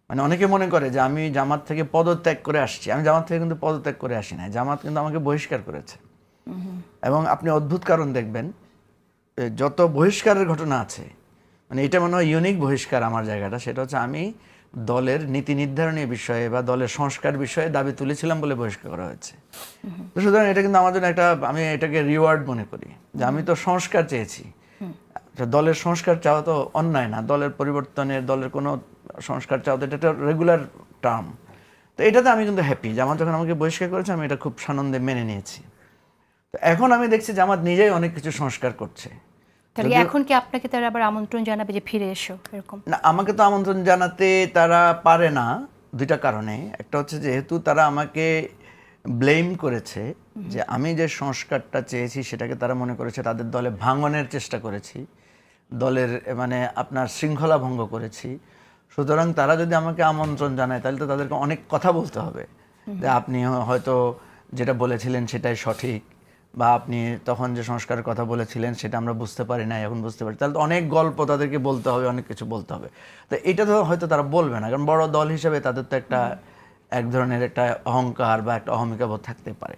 মানে অনেকে মনে করে যে আমি জামাত থেকে পদত্যাগ করে আসছি, আমি জামাত থেকে কিন্তু পদত্যাগ করে আসি না, জামাত কিন্তু আমাকে বহিষ্কার করেছে। এবং আপনি অদ্ভুত কারণ দেখবেন, যত বহিষ্কারের ঘটনা আছে, মানে এটা মনে হয় ইউনিক বহিষ্কার আমার জায়গাটা, সেটা হচ্ছে আমি দলের নীতি নির্ধারণী বিষয়ে বা দলের সংস্কার বিষয়ে দাবি তুলেছিলাম বলে বহিষ্কার করা হয়েছে। তো সুতরাং এটা কিন্তু আমার জন্য একটা, আমি এটাকে রিওয়ার্ড মনে করি যে আমি তো সংস্কার চেয়েছি। দলের সংস্কার চাওয়া তো অন্যায় না, দলের পরিবর্তনের, দলের কোনো সংস্কার চাওয়া তো এটা একটা রেগুলার টার্ম। তো এটাতে আমি কিন্তু হ্যাপি, জামাত যখন আমাকে বহিষ্কার করেছে আমি এটা খুব সানন্দে মেনে নিয়েছি। তো এখন আমি দেখছি জামাত নিজেই অনেক কিছু সংস্কার করছে। তাহলে এখন কি আপনাকে তারা আবার আমন্ত্রণ জানাবে যে ফিরে এসো এরকম? না, আমাকে তো আমন্ত্রণ জানাতে তারা পারে না, দুইটা কারণে। একটা হচ্ছে যেহেতু তারা আমাকে ব্লেম করেছে যে আমি যে সংস্কারটা চেয়েছি সেটাকে তারা মনে করেছে তাদের দলে ভাঙনের চেষ্টা করেছি, দলের মানে আপনার শৃঙ্খলা ভঙ্গ করেছি। সুতরাং তারা যদি আমাকে আমন্ত্রণ জানায় তাহলে তো তাদেরকে অনেক কথা বলতে হবে, যে আপনি হয়তো যেটা বলেছিলেন সেটাই সঠিক, বা আপনি তখন যে সংস্কারের কথা বলেছিলেন সেটা আমরা বুঝতে পারি না, এখন বুঝতে পারি। তাহলে তো অনেক গল্প তাদেরকে বলতে হবে, অনেক কিছু বলতে হবে। তো এটা তো হয়তো তারা বলবে না, কারণ বড় দল হিসেবে তাদের তো একটা এক ধরনের একটা অহংকার বা একটা অহমিকা বোধ থাকতে পারে।